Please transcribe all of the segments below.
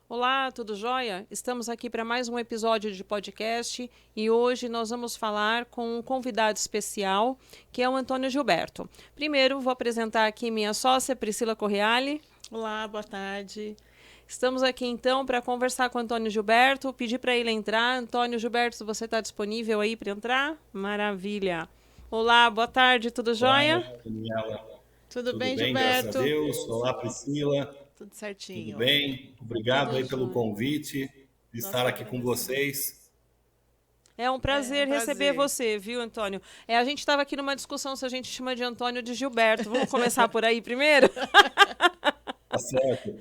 Olá, tudo jóia? Estamos aqui para mais um episódio de podcast e hoje nós vamos falar com um convidado especial, que é o Antônio Gilberto. Primeiro, vou apresentar aqui minha sócia, Priscila Correale. Olá, boa tarde. Estamos aqui então para conversar com o Antônio Gilberto, pedir para ele entrar. Antônio Gilberto, se você está disponível aí para entrar? Maravilha. Olá, boa tarde, tudo jóia? Olá, Daniela. Tudo Tudo bem, bem, graças a Gilberto? Deus. Olá, Priscila. Tudo Tudo certinho. bem? Obrigado Tudo aí pelo jóia. convite de Nós estar que aqui com agradecemos. vocês. É um É um prazer receber prazer. você, viu, Antônio? A gente estava aqui numa discussão se a gente chama de Antônio ou de Gilberto. Vamos começar por aí primeiro? Tá certo.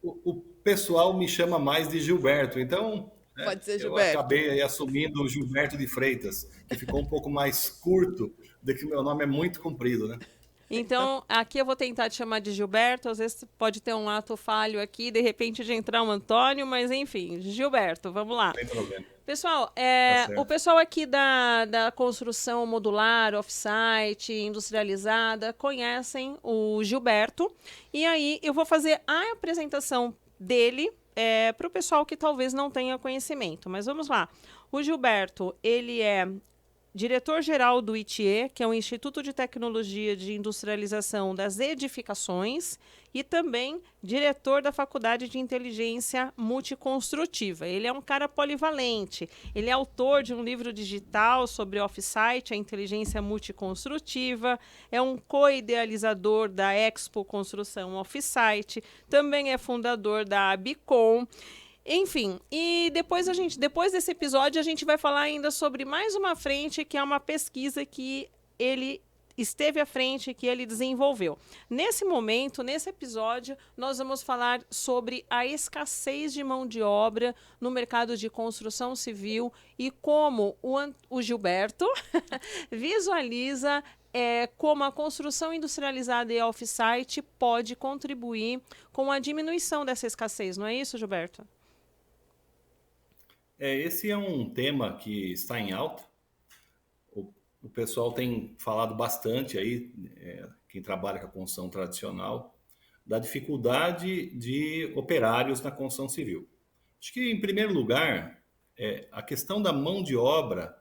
O pessoal me chama mais de Gilberto, então Pode ser eu Gilberto. acabei aí assumindo o Gilberto de Freitas, que ficou um pouco mais curto do que o meu nome é muito comprido, né? Então, aqui eu vou tentar te chamar de Gilberto. Às vezes pode ter um ato falho aqui, de repente de entrar um Antônio, mas enfim, Gilberto, vamos lá. Sem problema. Pessoal, Tá o certo. pessoal aqui da construção modular, off-site, industrializada, conhecem o Gilberto. E aí eu vou fazer a apresentação dele para o pessoal que talvez não tenha conhecimento. Mas vamos lá. O Gilberto, ele é diretor-geral do ITE, que é o Instituto de Tecnologia de Industrialização das Edificações, e também diretor da Faculdade de Inteligência Multiconstrutiva. Ele é um cara polivalente. Ele é autor de um livro digital sobre off-site, a inteligência multiconstrutiva, é um co-idealizador da Expo Construção Off-site, também é fundador da Abicom. Enfim, e depois desse episódio, a gente vai falar ainda sobre mais uma frente, que é uma pesquisa que ele esteve à frente, que ele desenvolveu. Nesse momento, nesse episódio, nós vamos falar sobre a escassez de mão de obra no mercado de construção civil e como o Gilberto visualiza como a construção industrializada e off-site pode contribuir com a diminuição dessa escassez, não é isso, Gilberto? Esse é um tema que está em alta. O pessoal tem falado bastante aí, quem trabalha com a construção tradicional, da dificuldade de operários na construção civil. Acho que, em primeiro lugar, a questão da mão de obra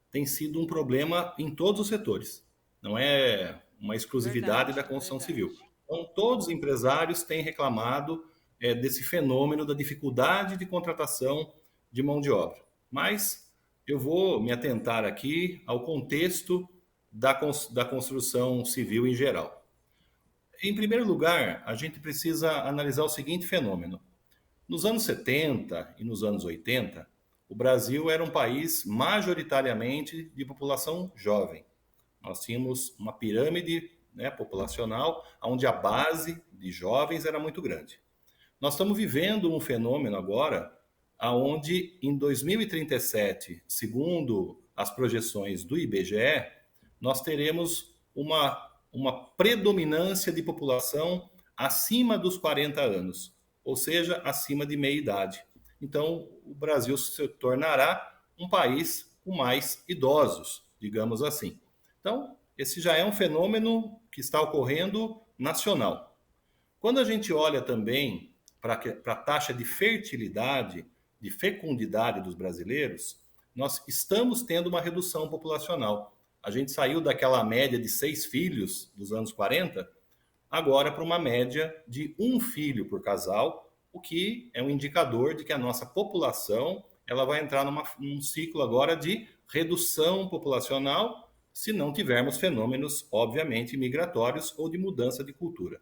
tem sido um problema em todos os setores. Não é uma exclusividade da Verdade, construção civil. verdade. Então, todos os empresários têm reclamado desse fenômeno da dificuldade de contratação de mão de obra. Mas eu vou me atentar aqui ao contexto da construção civil em geral. Em primeiro lugar, a gente precisa analisar o seguinte fenômeno. Nos anos 70 e nos anos 80, o Brasil era um país majoritariamente de população jovem. Nós tínhamos uma pirâmide, né, populacional, onde a base de jovens era muito grande. Nós estamos vivendo um fenômeno agora, onde em 2037, segundo as projeções do IBGE, nós teremos uma predominância de população acima dos 40 anos, ou seja, acima de meia idade. Então, o Brasil se tornará um país com mais idosos, digamos assim. Então, esse já é um fenômeno que está ocorrendo nacional. Quando a gente olha também para a taxa de fertilidade, de fecundidade dos brasileiros, nós estamos tendo uma redução populacional. A gente saiu daquela média de 6 filhos dos anos 40, agora para uma média de um filho por casal, o que é um indicador de que a nossa população ela vai entrar num ciclo agora de redução populacional, se não tivermos fenômenos, obviamente, migratórios ou de mudança de cultura.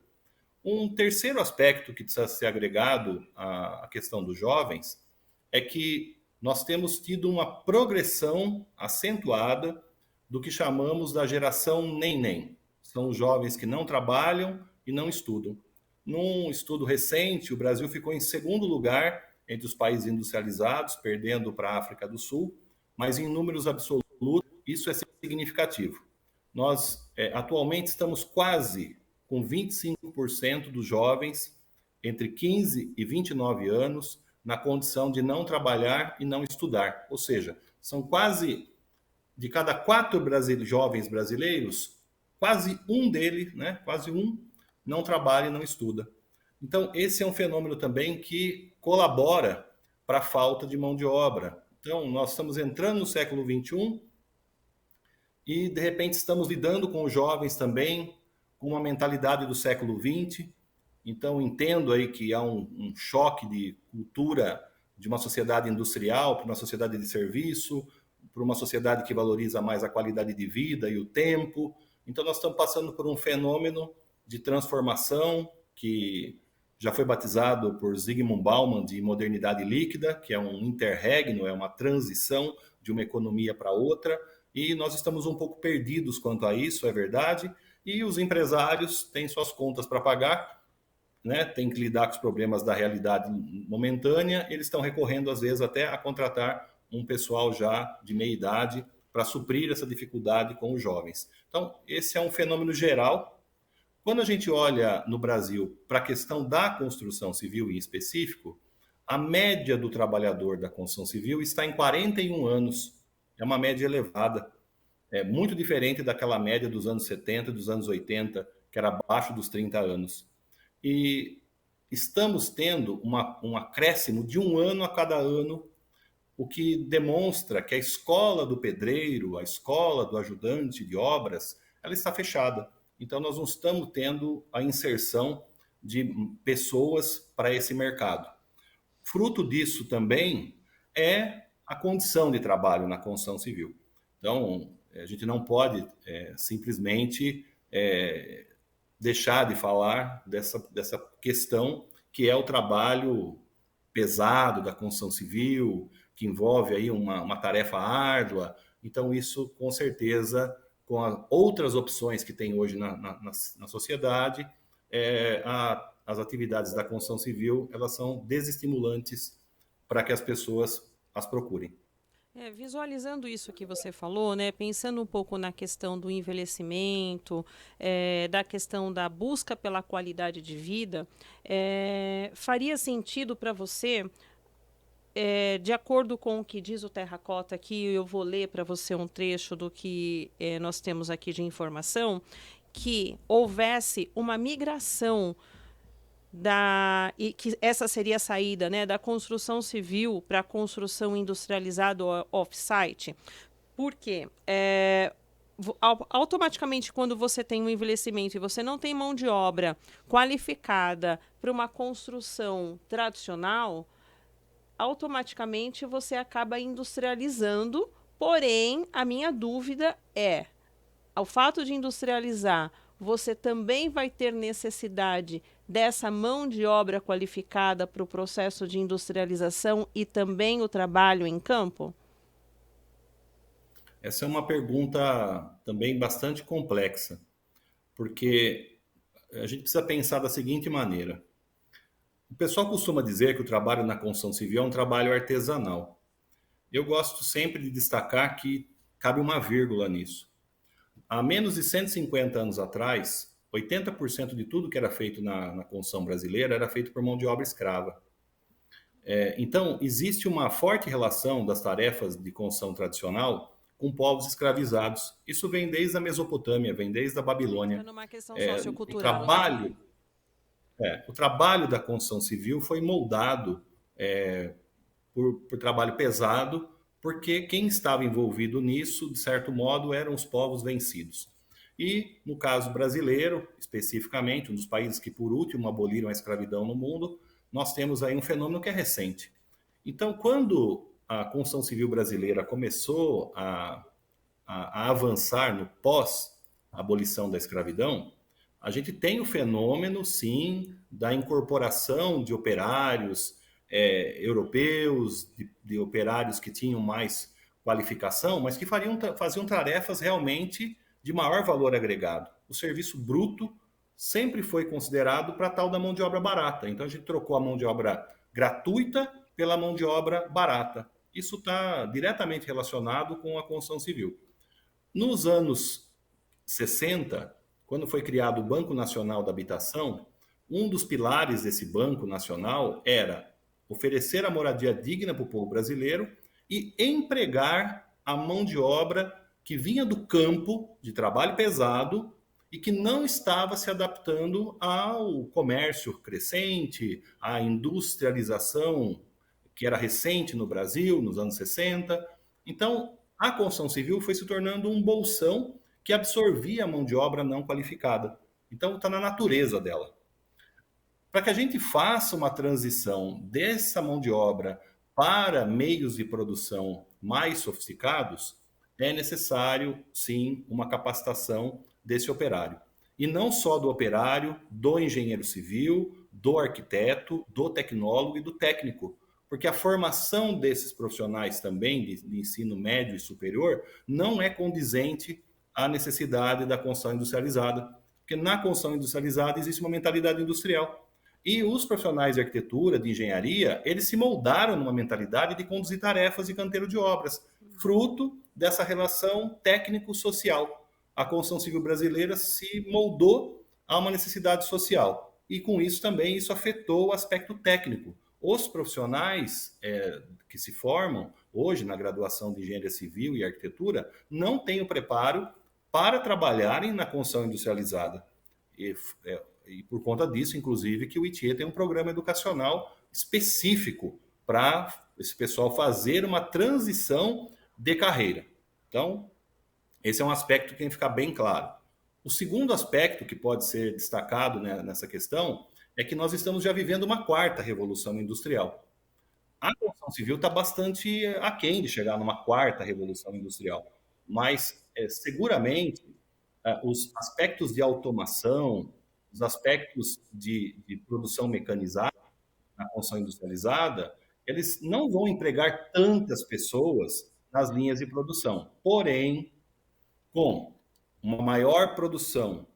Um terceiro aspecto que precisa ser agregado à questão dos jovens é que nós temos tido uma progressão acentuada do que chamamos da geração neném. São os jovens que não trabalham e não estudam. Num estudo recente, o Brasil ficou em segundo lugar entre os países industrializados, perdendo para a África do Sul, mas em números absolutos isso é significativo. Nós atualmente estamos quase com 25% dos jovens entre 15 e 29 anos na condição de não trabalhar e não estudar. Ou seja, são quase de cada 4 jovens brasileiros, quase um deles, né, quase um, não trabalha e não estuda. Então, esse é um fenômeno também que colabora para a falta de mão de obra. Então, nós estamos entrando no século XXI e, de repente, estamos lidando com os jovens também, com uma mentalidade do século XX. Então, entendo aí que há um choque de cultura de uma sociedade industrial para uma sociedade de serviço, para uma sociedade que valoriza mais a qualidade de vida e o tempo. Então, nós estamos passando por um fenômeno de transformação que já foi batizado por Zygmunt Bauman de modernidade líquida, que é um interregno, é uma transição de uma economia para outra, e nós estamos um pouco perdidos quanto a isso, é verdade, e os empresários têm suas contas para pagar, né? Tem que lidar com os problemas da realidade momentânea, eles estão recorrendo às vezes até a contratar um pessoal já de meia idade para suprir essa dificuldade com os jovens. Então, esse é um fenômeno geral. Quando a gente olha no Brasil para a questão da construção civil em específico, a média do trabalhador da construção civil está em 41 anos. É uma média elevada. É muito diferente daquela média dos anos 70 e dos anos 80, que era abaixo dos 30 anos. E estamos tendo um acréscimo de um ano a cada ano, o que demonstra que a escola do pedreiro, a escola do ajudante de obras, ela está fechada. Então, nós não estamos tendo a inserção de pessoas para esse mercado. Fruto disso também é a condição de trabalho na construção civil. Então, a gente não pode simplesmente deixar de falar dessa questão que é o trabalho pesado da construção civil, que envolve aí uma tarefa árdua. Então, isso, com certeza, com outras opções que tem hoje na sociedade, as atividades da construção civil, elas são desestimulantes para que as pessoas as procurem. Visualizando isso que você falou, né, pensando um pouco na questão do envelhecimento, da questão da busca pela qualidade de vida, faria sentido para você, de acordo com o que diz o Terracota aqui, eu vou ler para você um trecho do que nós temos aqui de informação, que houvesse uma migração e que essa seria a saída, né, da construção civil para a construção industrializada off-site. Por quê? Automaticamente, quando você tem um envelhecimento e você não tem mão de obra qualificada para uma construção tradicional, automaticamente você acaba industrializando. Porém, a minha dúvida é, ao fato de industrializar, você também vai ter necessidade dessa mão de obra qualificada para o processo de industrialização e também o trabalho em campo? Essa é uma pergunta também bastante complexa, porque a gente precisa pensar da seguinte maneira. O pessoal costuma dizer que o trabalho na construção civil é um trabalho artesanal. Eu gosto sempre de destacar que cabe uma vírgula nisso. Há menos de 150 anos atrás, 80% de tudo que era feito na construção brasileira era feito por mão de obra escrava. Então, existe uma forte relação das tarefas de construção tradicional com povos escravizados. Isso vem desde a Mesopotâmia, vem desde a Babilônia. Numa questão sociocultural. O trabalho da construção civil foi moldado por trabalho pesado, porque quem estava envolvido nisso, de certo modo, eram os povos vencidos. E, no caso brasileiro, especificamente, um dos países que, por último, aboliram a escravidão no mundo, nós temos aí um fenômeno que é recente. Então, quando a construção civil brasileira começou a avançar no pós-abolição da escravidão, a gente tem o fenômeno, sim, da incorporação de operários europeus, de operários que tinham mais qualificação, mas que faziam tarefas realmente de maior valor agregado. O serviço bruto sempre foi considerado para tal da mão de obra barata. Então a gente trocou a mão de obra gratuita pela mão de obra barata. Isso está diretamente relacionado com a construção civil. Nos anos 60, quando foi criado o Banco Nacional da Habitação, um dos pilares desse Banco Nacional era oferecer a moradia digna para o povo brasileiro e empregar a mão de obra que vinha do campo, de trabalho pesado, e que não estava se adaptando ao comércio crescente, à industrialização que era recente no Brasil, nos anos 60. Então, a construção civil foi se tornando um bolsão que absorvia a mão de obra não qualificada. Então, está na natureza dela. Para que a gente faça uma transição dessa mão de obra para meios de produção mais sofisticados, é necessário, sim, uma capacitação desse operário. E não só do operário, do engenheiro civil, do arquiteto, do tecnólogo e do técnico. Porque a formação desses profissionais também, de ensino médio e superior, não é condizente à necessidade da construção industrializada. Porque na construção industrializada existe uma mentalidade industrial. E os profissionais de arquitetura, de engenharia, eles se moldaram numa mentalidade de conduzir tarefas de canteiro de obras, fruto dessa relação técnico-social. A construção civil brasileira se moldou a uma necessidade social. E com isso também isso afetou o aspecto técnico. Os profissionais que se formam hoje na graduação de engenharia civil e arquitetura não têm o preparo para trabalharem na construção industrializada. E por conta disso, inclusive, que o ITIE tem um programa educacional específico para esse pessoal fazer uma transição de carreira. Então, esse é um aspecto que tem que ficar bem claro. O segundo aspecto que pode ser destacado, né, nessa questão é que nós estamos já vivendo uma quarta revolução industrial. A construção civil está bastante aquém de chegar numa quarta revolução industrial, mas seguramente os aspectos de automação, os aspectos de produção mecanizada na construção industrializada, eles não vão empregar tantas pessoas nas linhas de produção. Porém, com uma maior produção,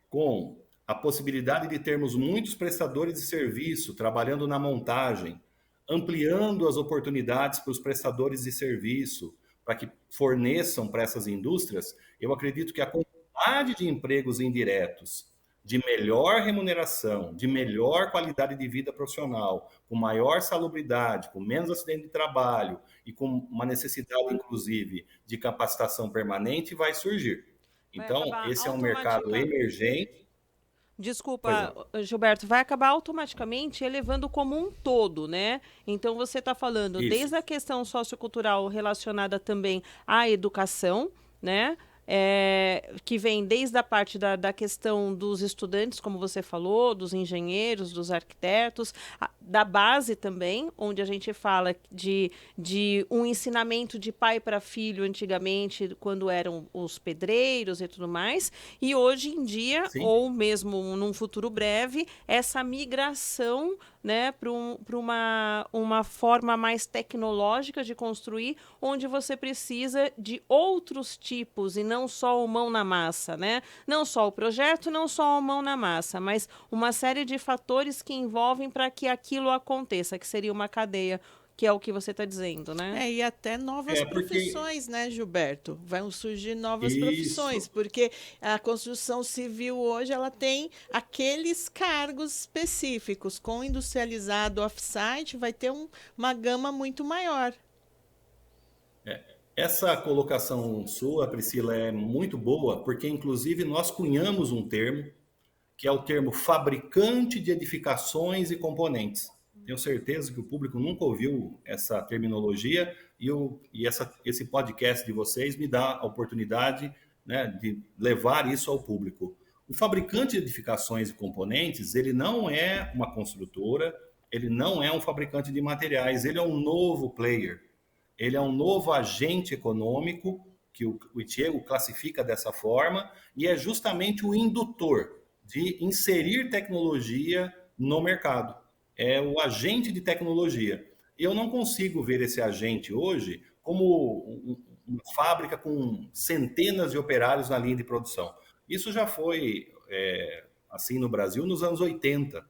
com a possibilidade de termos muitos prestadores de serviço trabalhando na montagem, ampliando as oportunidades para os prestadores de serviço, para que forneçam para essas indústrias, eu acredito que a quantidade de empregos indiretos, de melhor remuneração, de melhor qualidade de vida profissional, com maior salubridade, com menos acidente de trabalho e com uma necessidade, inclusive, de capacitação permanente, vai surgir. Então, esse é um mercado emergente. Desculpa, Gilberto, vai acabar automaticamente elevando como um todo, né? Então, você está falando desde a questão sociocultural relacionada também à educação, né? Que vem desde a parte da questão dos estudantes, como você falou, dos engenheiros, dos arquitetos, da base também, onde a gente fala de um ensinamento de pai para filho antigamente, quando eram os pedreiros e tudo mais, e hoje em dia, sim, ou mesmo num futuro breve, essa migração, né, para uma forma mais tecnológica de construir, onde você precisa de outros tipos e não só o mão na massa, né? Não só o projeto, não só a mão na massa, mas uma série de fatores que envolvem para que aquilo aconteça, que seria uma cadeia, que é o que você está dizendo, né? E até novas profissões, né, Gilberto? Vão surgir novas profissões, porque a construção civil hoje ela tem aqueles cargos específicos. Com industrializado off-site vai ter uma gama muito maior. Essa colocação sua, Priscila, é muito boa, porque inclusive nós cunhamos um termo, que é o termo fabricante de edificações e componentes. Tenho certeza que o público nunca ouviu essa terminologia e esse podcast de vocês me dá a oportunidade, né, de levar isso ao público. O fabricante de edificações e componentes, ele não é uma construtora, ele não é um fabricante de materiais, ele é um novo player, ele é um novo agente econômico, que o ITIE classifica dessa forma, e é justamente o indutor de inserir tecnologia no mercado. É o agente de tecnologia. Eu não consigo ver esse agente hoje como uma fábrica com centenas de operários na linha de produção. Isso já foi assim no Brasil nos anos 80,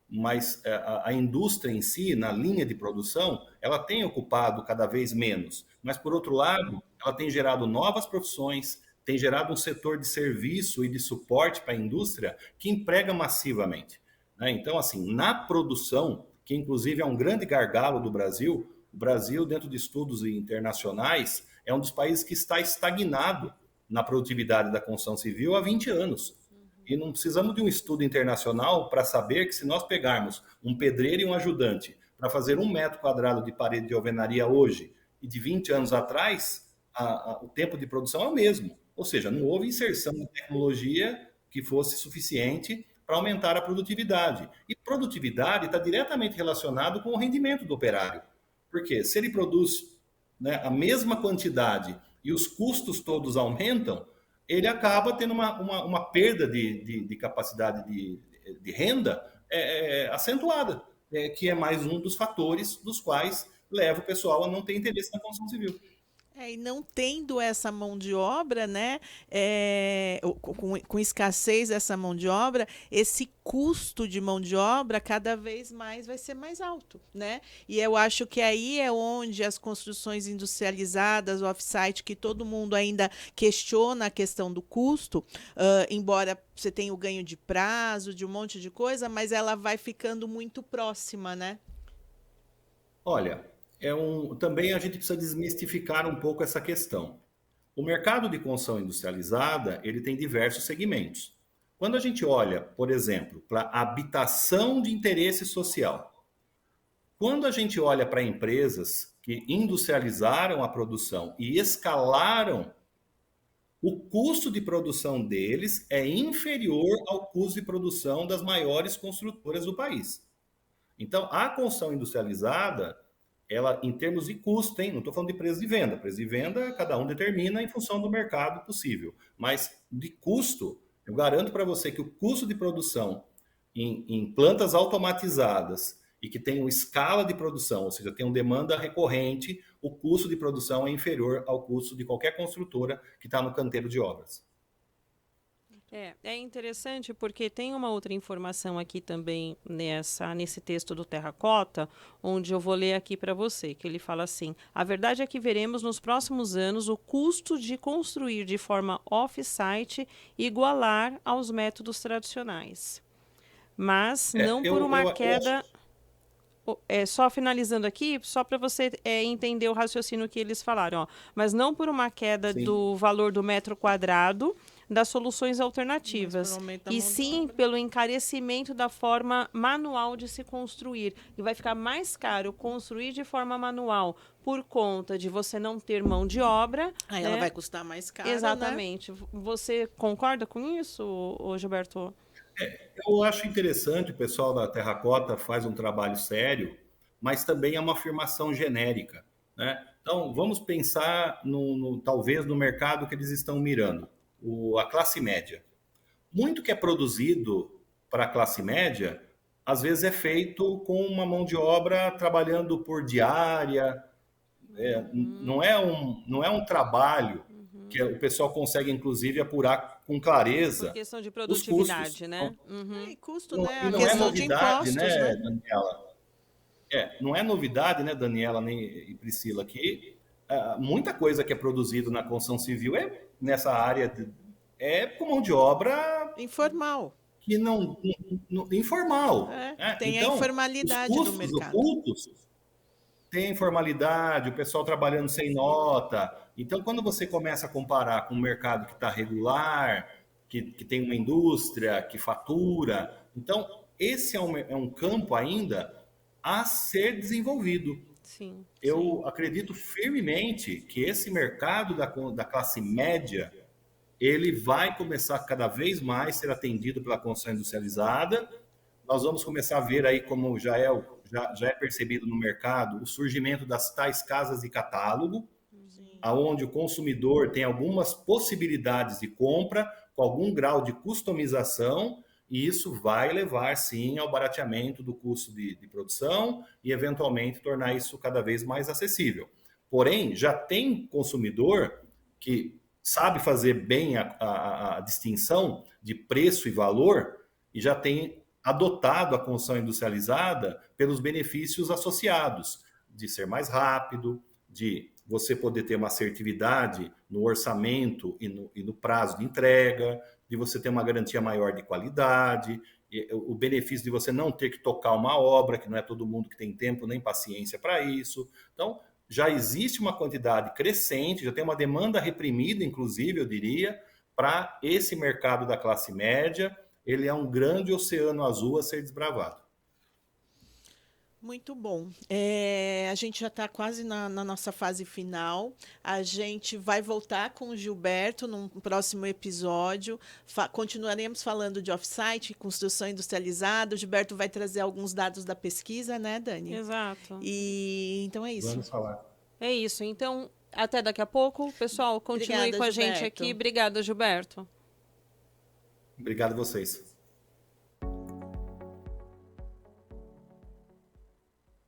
mas a indústria em si, na linha de produção, ela tem ocupado cada vez menos. Mas, por outro lado, ela tem gerado novas profissões, tem gerado um setor de serviço e de suporte para a indústria que emprega massivamente. Então, assim, na produção, que inclusive é um grande gargalo do Brasil, o Brasil, dentro de estudos internacionais, é um dos países que está estagnado na produtividade da construção civil há 20 anos. E não precisamos de um estudo internacional para saber que se nós pegarmos um pedreiro e um ajudante para fazer 1 metro quadrado de parede de alvenaria hoje e de 20 anos atrás, o tempo de produção é o mesmo. Ou seja, não houve inserção de tecnologia que fosse suficiente para aumentar a produtividade. E produtividade está diretamente relacionado com o rendimento do operário. Porque se ele produz, né, a mesma quantidade e os custos todos aumentam, ele acaba tendo uma perda de capacidade de renda acentuada, que é mais um dos fatores dos quais leva o pessoal a não ter interesse na construção civil. E não tendo essa mão de obra, né, com escassez dessa mão de obra, esse custo de mão de obra cada vez mais vai ser mais alto, né? E eu acho que aí é onde as construções industrializadas, off-site, que todo mundo ainda questiona a questão do custo, embora você tenha o ganho de prazo, de um monte de coisa, mas ela vai ficando muito próxima, né? Olha, também a gente precisa desmistificar um pouco essa questão. O mercado de construção industrializada, ele tem diversos segmentos. Quando a gente olha, por exemplo, para habitação de interesse social, quando a gente olha para empresas que industrializaram a produção e escalaram, o custo de produção deles é inferior ao custo de produção das maiores construtoras do país. Então, a construção industrializada, ela, em termos de custo, hein? Não estou falando de preço de venda. Preço de venda, cada um determina em função do mercado possível. Mas de custo, eu garanto para você que o custo de produção em plantas automatizadas e que tem uma escala de produção, ou seja, tem uma demanda recorrente, o custo de produção é inferior ao custo de qualquer construtora que está no canteiro de obras. É interessante porque tem uma outra informação aqui também nesse texto do Terracota, onde eu vou ler aqui para você, que ele fala assim: a verdade é que veremos nos próximos anos o custo de construir de forma off-site igualar aos métodos tradicionais. Mas não por uma queda... só finalizando aqui, só para você entender o raciocínio que eles falaram, ó, mas não por uma queda do valor do metro quadrado das soluções alternativas, e sim pelo encarecimento da forma manual de se construir. E vai ficar mais caro construir de forma manual por conta de você não ter mão de obra. Aí ela vai custar mais caro, exatamente. Né? Você concorda com isso, Gilberto? Eu acho interessante, o pessoal da Terracota faz um trabalho sério, mas também é uma afirmação genérica, né? Então, vamos pensar talvez no mercado que eles estão mirando, a classe média. Muito que é produzido para a classe média, às vezes é feito com uma mão de obra trabalhando por diária, não é um trabalho que o pessoal consegue, inclusive, apurar com clareza. Por questão de produtividade, né? E custo, né? E não é novidade, né, Daniela? Não é novidade, né, Daniela e Priscila, que muita coisa que é produzido na construção civil nessa área com mão de obra informal. Que informal. Tem então, a informalidade os custos do mercado. Ocultos, tem informalidade, o pessoal trabalhando sem nota. Então, quando você começa a comparar com um mercado que está regular, que tem uma indústria, que fatura, então esse é um campo ainda a ser desenvolvido. Sim. Eu acredito firmemente que esse mercado da classe média, ele vai começar cada vez mais a ser atendido pela construção industrializada. Nós vamos começar a ver aí, como já é percebido no mercado, o surgimento das tais casas de catálogo, onde o consumidor tem algumas possibilidades de compra, com algum grau de customização, e isso vai levar, sim, ao barateamento do custo de produção e, eventualmente, tornar isso cada vez mais acessível. Porém, já tem consumidor que sabe fazer bem a distinção de preço e valor e já tem adotado a construção industrializada pelos benefícios associados, de ser mais rápido, de você poder ter uma assertividade no orçamento e no prazo de entrega, de você ter uma garantia maior de qualidade, o benefício de você não ter que tocar uma obra, que não é todo mundo que tem tempo nem paciência para isso. Então, já existe uma quantidade crescente, já tem uma demanda reprimida, inclusive, eu diria, para esse mercado da classe média, ele é um grande oceano azul a ser desbravado. Muito bom. A gente já está quase na nossa fase final. A gente vai voltar com o Gilberto num próximo episódio. Continuaremos falando de off-site, construção industrializada. O Gilberto vai trazer alguns dados da pesquisa, né, Dani? Exato. E então é isso. Vamos falar. É isso. Então, até daqui a pouco. Pessoal, continue Obrigada, com a gente Gilberto. aqui. Obrigada, Gilberto. Obrigado a vocês.